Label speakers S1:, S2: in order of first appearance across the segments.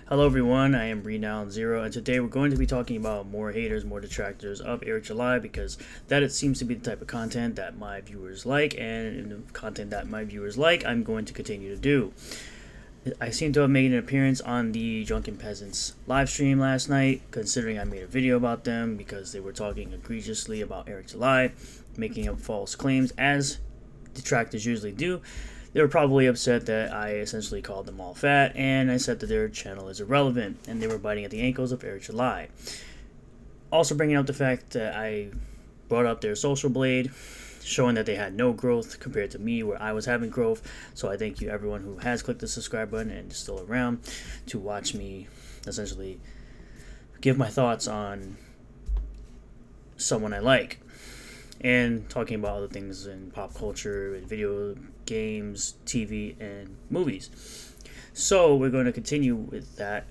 S1: Hello everyone, I am Renown Zero, and today we're going to be talking about more haters, more detractors of Eric July, because that it seems to be the type of content that my viewers like, and the content that my viewers like, I'm going to continue to do. I seem to have made an appearance on the Drunken Peasants live stream last night, considering I made a video about them because they were talking egregiously about Eric July, making up false claims, as detractors usually do. They were probably upset that I essentially called them all fat, and I said that their channel is irrelevant, and they were biting at the ankles of Eric July. Also bringing up the fact that I brought up their social blade, showing that they had no growth compared to me, where I was having growth. So I thank you everyone who has clicked the subscribe button and is still around to watch me essentially give my thoughts on someone I like, and talking about other things in pop culture, video games, TV, and movies. So we're going to continue with that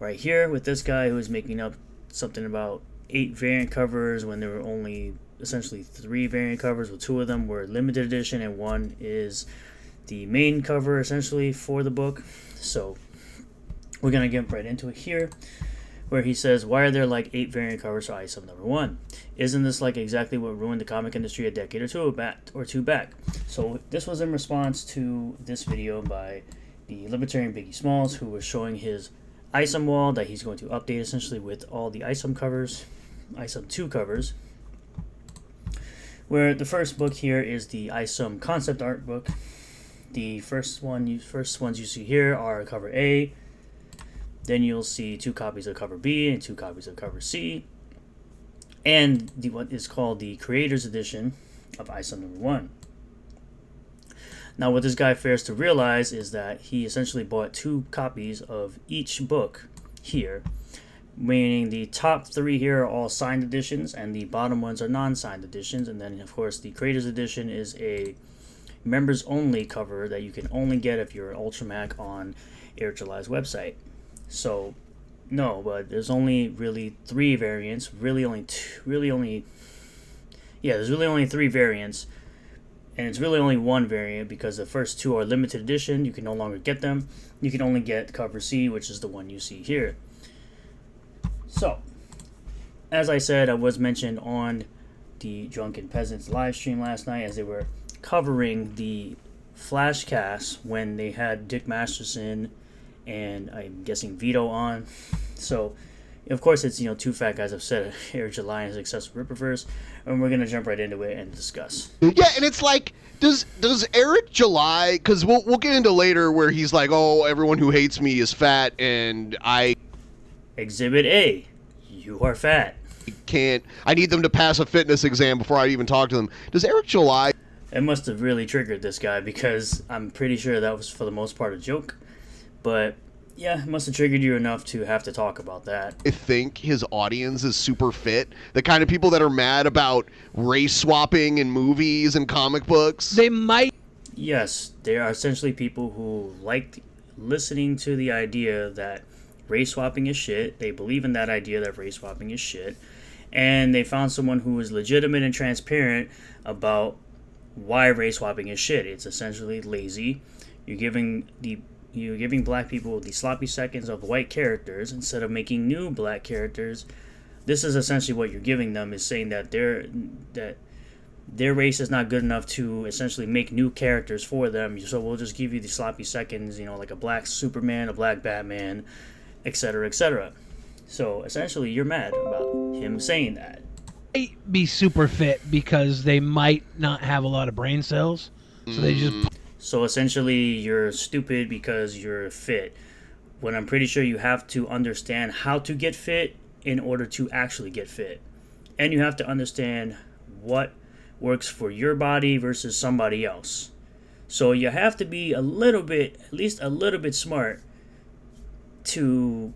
S1: right here with this guy who is making up something about 8 variant covers when there were only essentially 3 variant covers, with 2 of them were limited edition and 1 is the main cover essentially for the book. So we're going to get right into it here, where he says, why are there like 8 variant covers for ISO number 1? Isn't this like exactly what ruined the comic industry a decade or two back? So this was in response to this video by the libertarian Biggie Smalls, who was showing his ISOM wall that he's going to update essentially with all the ISOM covers, ISOM 2 covers, where the first book here is the ISOM concept art book. The first ones you see here are cover A. Then you'll see 2 copies of cover B and 2 copies of cover C, and what is called the Creator's Edition of ISO number 1. Now, what this guy fails to realize is that he essentially bought 2 copies of each book here, meaning the top 3 here are all signed editions, and the bottom ones are non-signed editions. And then, of course, the Creator's Edition is a members-only cover that you can only get if you're an Ultramac on Eric July's website. So, no, but there's only really 3 variants. There's really only 3 variants, and it's really only 1 variant because the first 2 are limited edition. You can no longer get them. You can only get cover C, which is the one you see here. So, as I said, I was mentioned on the Drunken Peasants live stream last night as they were covering the Flashcast when they had Dick Masterson and I'm guessing Vito on. So, of course, it's 2 fat guys upset at Eric July and his excessive Rippaverse, and we're gonna jump right into it and discuss.
S2: Yeah, and it's like, does Eric July? Because we'll get into later where he's like, oh, everyone who hates me is fat, and I
S1: Exhibit A, you are fat.
S2: can't. I need them to pass a fitness exam before I even talk to them. Does Eric July?
S1: It must have really triggered this guy because I'm pretty sure that was for the most part a joke. But yeah, it must have triggered you enough to have to talk about that.
S2: I think his audience is super fit. The kind of people that are mad about race swapping in movies and comic books.
S3: They might.
S1: Yes, they are essentially people who like listening to the idea that race swapping is shit. They believe in that idea that race swapping is shit. And they found someone who is legitimate and transparent about why race swapping is shit. It's essentially lazy. You're giving black people the sloppy seconds of white characters instead of making new black characters. This is essentially what you're giving them, is saying that their race is not good enough to essentially make new characters for them. So we'll just give you the sloppy seconds, like a black Superman, a black Batman, etc., etc. So essentially you're mad about him saying that.
S3: Be super fit because they might not have a lot of brain cells, so they just.
S1: So essentially you're stupid because you're fit, when I'm pretty sure you have to understand how to get fit in order to actually get fit, and you have to understand what works for your body versus somebody else. So you have to be at least a little bit smart to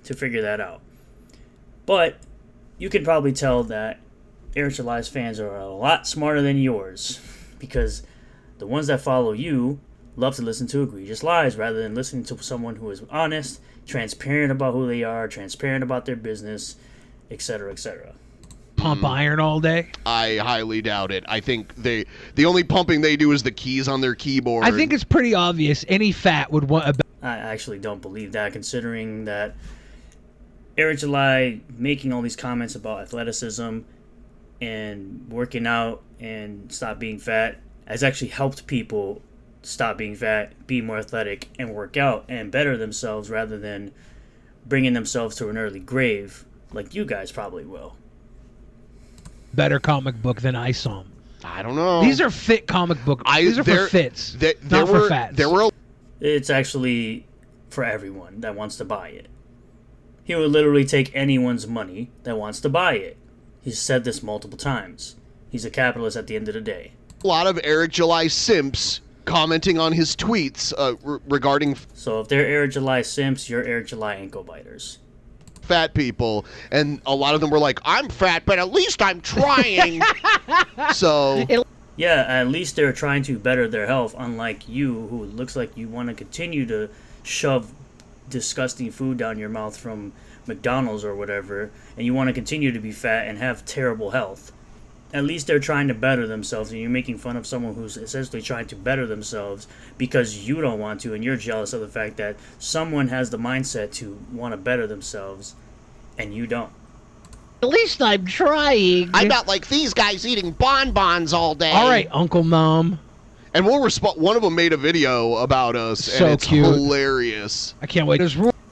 S1: figure that out. But you can probably tell that Eric July's fans are a lot smarter than yours, because the ones that follow you love to listen to egregious lies rather than listening to someone who is honest, transparent about who they are, transparent about their business, etc., etc.
S3: Pump iron all day?
S2: I highly doubt it. I think the only pumping they do is the keys on their keyboard.
S3: I think it's pretty obvious any fat would want a
S1: I actually don't believe that, considering that Eric July making all these comments about athleticism and working out and stop being fat has actually helped people stop being fat, be more athletic, and work out and better themselves rather than bringing themselves to an early grave like you guys probably will.
S3: Better comic book than ISOM.
S2: I don't know.
S3: These are fit comic book. These are for fits, not for fats.
S1: It's actually for everyone that wants to buy it. He would literally take anyone's money that wants to buy it. He's said this multiple times. He's a capitalist at the end of the day.
S2: A lot of Eric July simps commenting on his tweets regarding...
S1: So if they're Eric July simps, you're Eric July ankle biters.
S2: Fat people, and a lot of them were like, I'm fat, but at least I'm trying. So...
S1: Yeah, at least they're trying to better their health, unlike you, who looks like you want to continue to shove disgusting food down your mouth from McDonald's or whatever, and you want to continue to be fat and have terrible health. At least they're trying to better themselves, and you're making fun of someone who's essentially trying to better themselves because you don't want to, and you're jealous of the fact that someone has the mindset to want to better themselves, and you don't.
S3: At least I'm trying.
S2: I'm not like these guys eating bonbons all day.
S3: All right, Uncle Mom.
S2: And we'll respond. One of them made a video about us,
S3: So
S2: and it's
S3: cute.
S2: hilarious.
S3: I can't wait.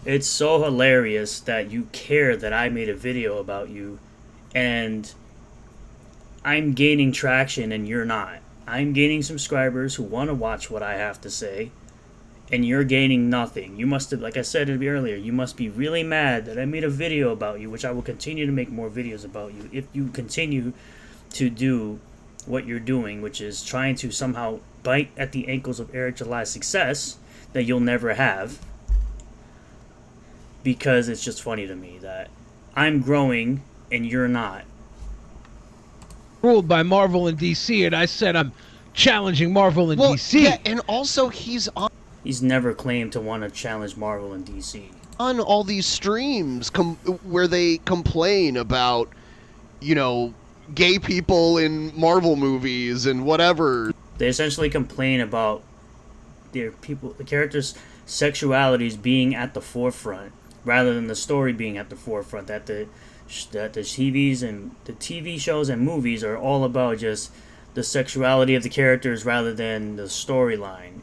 S1: It's so hilarious that you care that I made a video about you, and I'm gaining traction and you're not. I'm gaining subscribers who want to watch what I have to say, and you're gaining nothing. You must have, like I said earlier, you must be really mad that I made a video about you, which I will continue to make more videos about you if you continue to do what you're doing, which is trying to somehow bite at the ankles of Eric July's success that you'll never have. Because it's just funny to me that I'm growing and you're not.
S3: Ruled by Marvel and DC, and I said I'm challenging Marvel and DC.
S2: Yeah, and also he's
S1: He's never claimed to want to challenge Marvel and DC.
S2: on all these streams where they complain about, you know, gay people in Marvel movies and whatever.
S1: They essentially complain about the characters' sexualities being at the forefront rather than the story being at the forefront. That the TVs and the TV shows and movies are all about just the sexuality of the characters rather than the storyline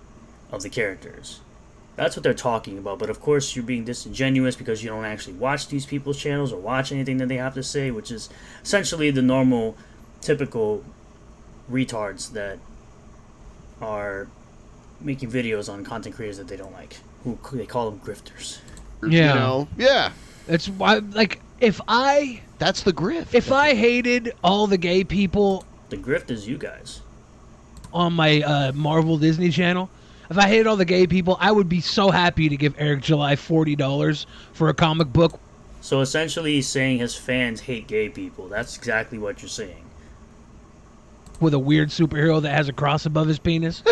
S1: of the characters. That's what they're talking about. But of course, you're being disingenuous because you don't actually watch these people's channels or watch anything that they have to say, which is essentially the normal, typical retards that are making videos on content creators that they don't like. Who they call them grifters.
S3: Yeah.
S2: You know? Yeah.
S3: That's why, like,
S2: That's the grift.
S3: if I hated all the gay people
S1: The grift is you guys.
S3: on my Marvel Disney channel, if I hated all the gay people, I would be so happy to give Eric July $40 for a comic book.
S1: So essentially, he's saying his fans hate gay people. That's exactly what you're saying.
S3: With a weird superhero that has a cross above his penis.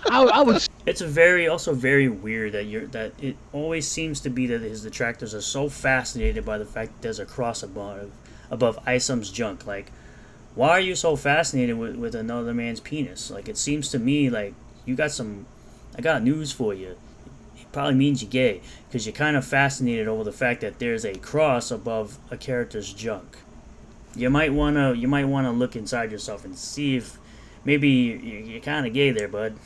S3: I would.
S1: It's also very weird that it always seems to be that his detractors are so fascinated by the fact that there's a cross above Isom's junk. Like, why are you so fascinated with another man's penis? Like, it seems to me like you got some. I got news for you. It probably means you're gay because you're kind of fascinated over the fact that there's a cross above a character's junk. You might wanna look inside yourself and see if maybe you're kind of gay there, bud.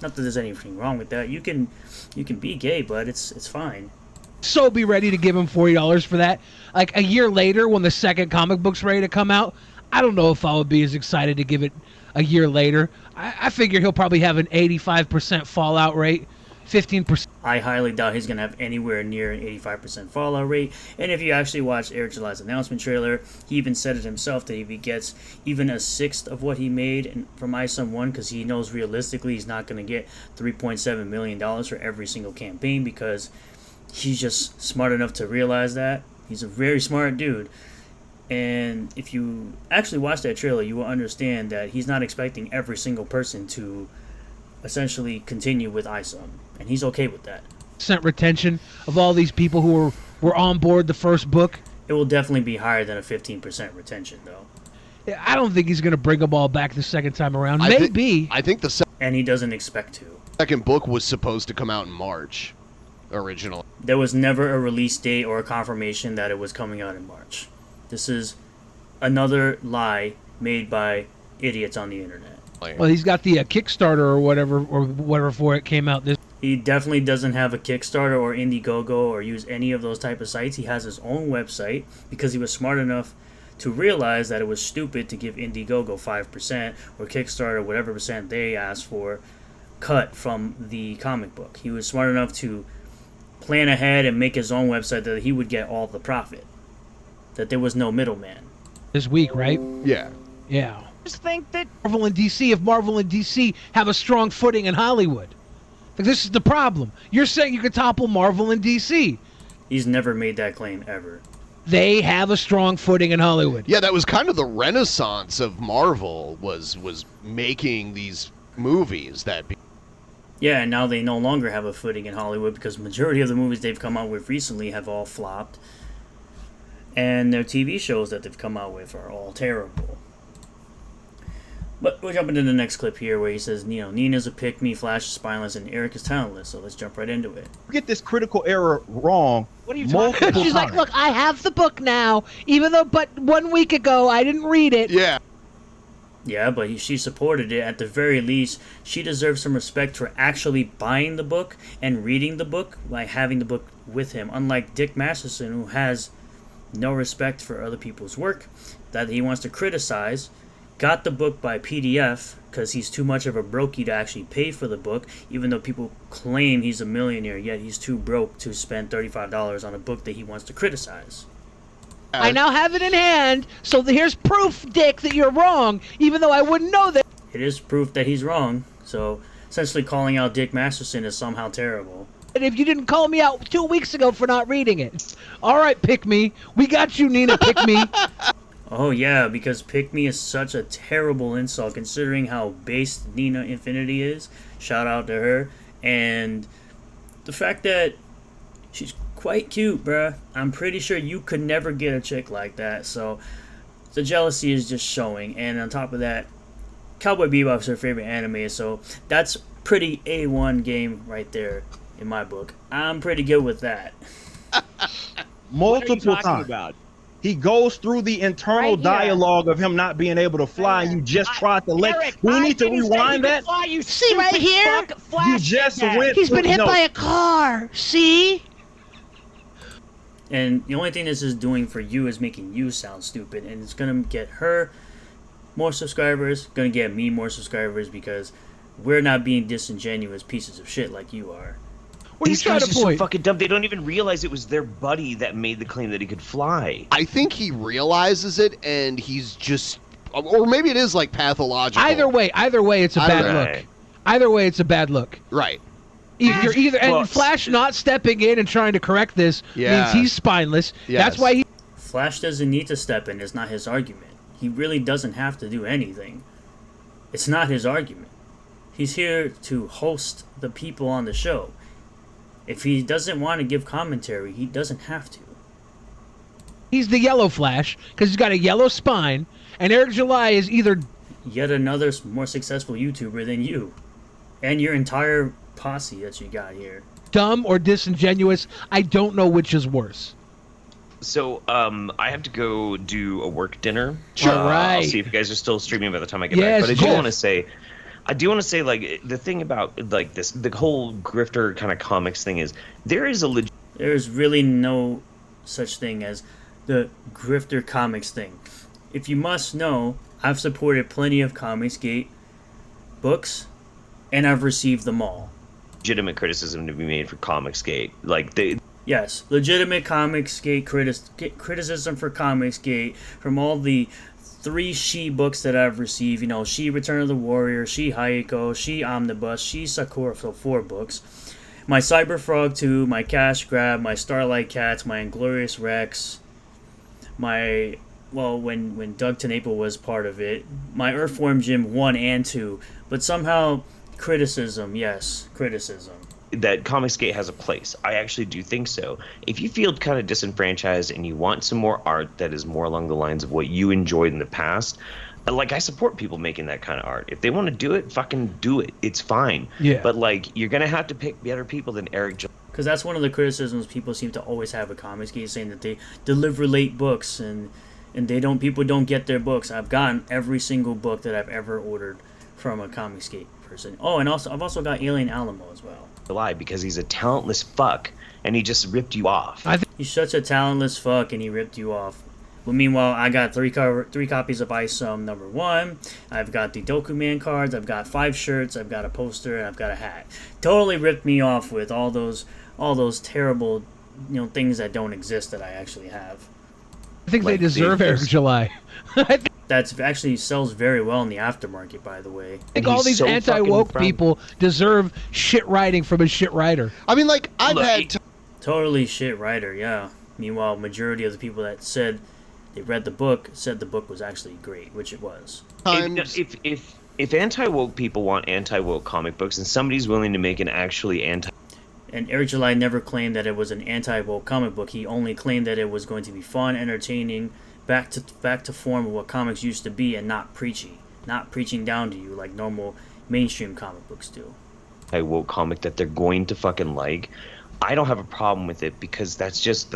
S1: Not that there's anything wrong with that. You can be gay, bud. It's fine.
S3: So be ready to give him $40 for that. Like a year later, when the second comic book's ready to come out, I don't know if I would be as excited to give it a year later. I figure he'll probably have an 85% fallout rate, 15%.
S1: I highly doubt he's going to have anywhere near an 85% fallout rate. And if you actually watch Eric July's announcement trailer, he even said it himself that if he gets even a sixth of what he made from ISOM 1, because he knows realistically he's not going to get $3.7 million for every single campaign because he's just smart enough to realize that. He's a very smart dude. And if you actually watch that trailer, you will understand that he's not expecting every single person to essentially continue with ISOM. And he's okay with that.
S3: Retention of all these people who were on board the first book.
S1: It will definitely be higher than a 15% retention, though.
S3: I don't think he's going to bring them all back the second time around.
S2: I think the
S1: And he doesn't expect to.
S2: second book was supposed to come out in March. originally.
S1: There was never a release date or a confirmation that it was coming out in March. This is another lie made by idiots on the internet.
S3: Well, he's got the Kickstarter or whatever for it came out this.
S1: He definitely doesn't have a Kickstarter or Indiegogo or use any of those type of sites. He has his own website because he was smart enough to realize that it was stupid to give Indiegogo 5% or Kickstarter whatever percent they asked for cut from the comic book. He was smart enough to plan ahead and make his own website that he would get all the profit. That there was no middleman.
S3: This week, right?
S2: Yeah.
S3: Yeah.
S4: Just think that
S3: Marvel and DC, if Marvel and DC have a strong footing in Hollywood. Like, this is the problem. You're saying you could topple Marvel and DC.
S1: He's never made that claim ever.
S3: They have a strong footing in Hollywood.
S2: Yeah, that was kind of the renaissance of Marvel was making these movies that
S1: Yeah, and now they no longer have a footing in Hollywood because the majority of the movies they've come out with recently have all flopped. And their TV shows that they've come out with are all terrible. But we'll jump into the next clip here where he says, Nina's a pick-me, Flash is spineless, and Eric is talentless. So let's jump right into it.
S5: Get this critical error wrong.
S4: What are you talking about?
S3: She's like, look, I have the book now, but 1 week ago I didn't read it.
S2: Yeah.
S1: Yeah, but she supported it. At the very least, she deserves some respect for actually buying the book and reading the book by having the book with him. Unlike Dick Masterson, who has no respect for other people's work, that he wants to criticize, got the book by PDF because he's too much of a brokey to actually pay for the book, even though people claim he's a millionaire, yet he's too broke to spend $35 on a book that he wants to criticize.
S3: I now have it in hand, so here's proof, Dick, that you're wrong, even though I wouldn't know that.
S1: It is proof that he's wrong, so essentially calling out Dick Masterson is somehow terrible.
S3: And if you didn't call me out 2 weeks ago for not reading it. All right, pick me. We got you, Nina, pick me.
S1: Oh yeah, because pick me is such a terrible insult considering how based Nina Infinity is. Shout out to her. And the fact that she's quite cute, bruh. I'm pretty sure you could never get a chick like that. So the jealousy is just showing. And on top of that, Cowboy Bebop's her favorite anime. So that's pretty A1 game right there in my book. I'm pretty good with that.
S5: Multiple times.
S4: about?
S5: He goes through the internal
S4: Right here.
S5: dialogue of him not being able to fly.
S4: Right
S5: You
S4: here.
S5: just tried to let.
S4: Eric,
S5: We
S4: I
S5: need to
S4: didn't say he
S5: rewind
S4: could
S5: that.
S4: fly, you
S3: See right
S4: stupid
S3: here?
S4: fuck. Flash
S5: You just
S4: did that.
S5: went.
S3: He's been hit
S5: no.
S3: by a car. See?
S1: And the only thing this is doing for you is making you sound stupid. And it's going to get her more subscribers, going to get me more subscribers because we're not being disingenuous pieces of shit like you are.
S3: What are you
S4: These
S3: trying
S4: guys
S3: to
S4: are so
S3: point?
S4: fucking dumb. They don't even realize it was their buddy that made the claim that he could fly.
S2: I think he realizes it and he's just, or maybe it is like pathological.
S3: Either way, it's a
S2: Either
S3: bad
S4: way.
S3: look. Either way, it's a bad look.
S2: Right.
S3: You're either and
S4: Well,
S3: Flash not stepping in and trying to correct this
S2: Yeah.
S3: means he's spineless.
S2: Yes.
S3: That's why he.
S1: Flash doesn't need to step in. It's not his argument. He really doesn't have to do anything. It's not his argument. He's here to host the people on the show. If he doesn't want to give commentary, he doesn't have to.
S3: He's the yellow Flash because he's got a yellow spine, and Eric July is either
S1: Yet another more successful YouTuber than you. And your entire posse that you got here.
S3: dumb or disingenuous. I don't know which is worse.
S4: So, I have to go do a work dinner.
S3: Sure.
S4: I'll
S3: Right.
S4: see if you guys are still streaming by the time I get
S3: Yes,
S4: back. But I do
S3: cool.
S4: want to say, like, the thing about, like, this, the whole grifter kind of comics thing is, there is a legit
S1: There's really no such thing as the grifter comics thing. If you must know, I've supported plenty of Comicsgate books, and I've received them all.
S4: legitimate criticism to be made for Comicsgate. Like, they,
S1: Yes, legitimate Comicsgate criticism for Comicsgate from all the 3 She books that I've received. You know, She Return of the Warrior, She Hayako, She Omnibus, She Sakura, so 4 books. My Cyberfrog 2, my Cash Grab, my Starlight Cats, my Inglorious Rex, my, well, when Doug Tenaple was part of it, my Earthworm Jim 1 and 2, but somehow criticism, yes, criticism.
S4: that Comicsgate has a place. I actually do think so. If you feel kind of disenfranchised and you want some more art that is more along the lines of what you enjoyed in the past, like, I support people making that kind of art. If they want to do it, fucking do it. It's fine.
S3: Yeah.
S4: But, like, you're going to have to pick better people than Eric
S1: Because that's one of the criticisms people seem to always have with Comicsgate, saying that they deliver late books and people don't get their books. I've gotten every single book that I've ever ordered from a Comicsgate person. Oh, and also I've also got Alien Alamo as well.
S4: July because he's a talentless fuck and he just ripped you off.
S1: He's such a talentless fuck and he ripped you off. But meanwhile, I got three copies of Ice #1. I've got the Dokuman cards. I've got 5 shirts. I've got a poster, and I've got a hat. Totally ripped me off with all those terrible, things that don't exist that I actually have.
S3: I think they deserve Eric July.
S1: That's actually sells very well in the aftermarket, by the way.
S3: I think all these anti-woke people deserve shit writing from a shit writer.
S2: I mean, like, I've had
S1: totally shit writer, yeah. Meanwhile, majority of the people that said they read the book said the book was actually great, which it was.
S4: If anti-woke people want anti-woke comic books and somebody's willing to make an actually
S1: And Eric July never claimed that it was an anti-woke comic book. He only claimed that it was going to be fun, entertaining, back to form of what comics used to be, and not preachy, not preaching down to you like normal mainstream comic books do.
S4: Anti-woke comic that they're going to fucking like, I don't have a problem with it because that's just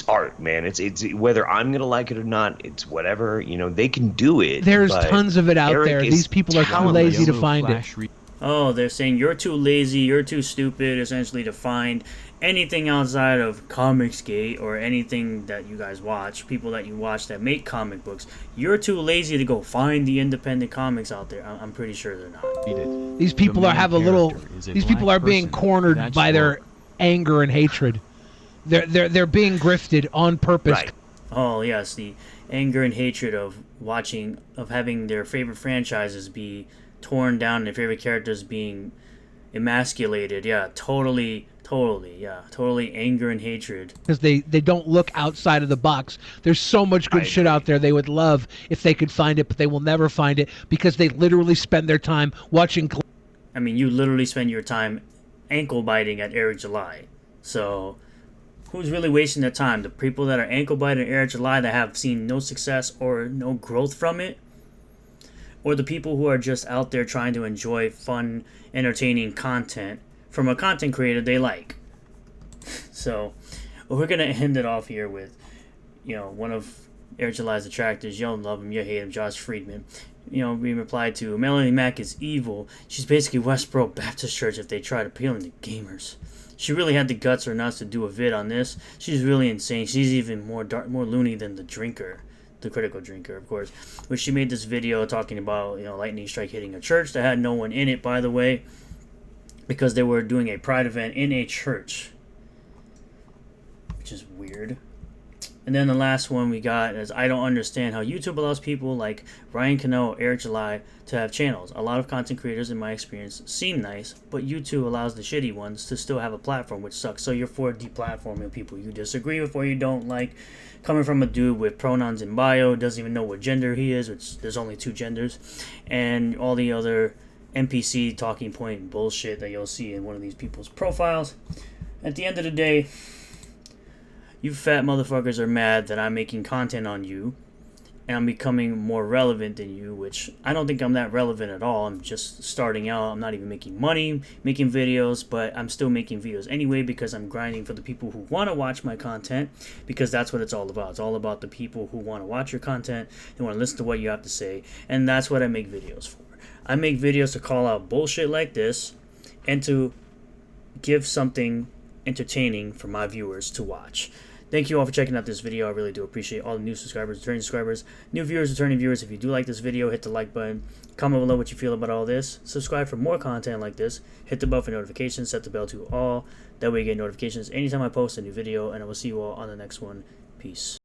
S4: art, man. It's whether I'm gonna like it or not. It's whatever, they can do it.
S3: There's tons of it out there. These people are too lazy to find it.
S1: Oh, they're saying you're too lazy, you're too stupid, essentially, to find anything outside of Comicsgate or anything that you guys watch, people that you watch that make comic books. You're too lazy to go find the independent comics out there. I'm pretty sure they're not.
S3: These people are being cornered by their anger and hatred. They're being grifted on purpose.
S4: Right.
S1: Oh yes, the anger and hatred of having their favorite franchises be torn down and their favorite characters being emasculated. Yeah, totally anger and hatred.
S3: Because they don't look outside of the box. There's so much good shit out there they would love if they could find it, but they will never find it because they literally spend their time watching.
S1: I mean, you literally spend your time ankle biting at Eric July. So who's really wasting their time? The people that are ankle biting at Eric July that have seen no success or no growth from it? Or the people who are just out there trying to enjoy fun, entertaining content from a content creator they like? So, we're going to end it off here with, one of Eric July's detractors. You don't love him, you hate him, Josh Friedman. Being replied to, Melanie Mack is evil. She's basically Westboro Baptist Church if they tried appealing to gamers. She really had the guts or nuts to do a vid on this. She's really insane. She's even more loony than the drinker. The critical drinker, of course, which she made this video talking about, lightning strike hitting a church that had no one in it, by the way, because they were doing a pride event in a church, which is weird. And then the last one we got is, I don't understand how YouTube allows people like Ryan Cano, Eric July to have channels. A lot of content creators, in my experience, seem nice, but YouTube allows the shitty ones to still have a platform, which sucks. So you're for deplatforming people you disagree with or you don't like. Coming from a dude with pronouns in bio, doesn't even know what gender he is, which there's only 2 genders, and all the other NPC talking point bullshit that you'll see in one of these people's profiles. At the end of the day, you fat motherfuckers are mad that I'm making content on you and I'm becoming more relevant than you, which I don't think I'm that relevant at all. I'm just starting out. I'm not even making money making videos, but I'm still making videos anyway because I'm grinding for the people who want to watch my content, because that's what it's all about. It's all about the people who want to watch your content, they want to listen to what you have to say, and that's what I make videos for. I make videos to call out bullshit like this and to give something entertaining for my viewers to watch. Thank you all for checking out this video. I really do appreciate all the new subscribers, returning subscribers, new viewers, returning viewers. If you do like this video, hit the like button. Comment below what you feel about all this. Subscribe for more content like this. Hit the bell for notifications. Set the bell to all. That way you get notifications anytime I post a new video. And I will see you all on the next one. Peace.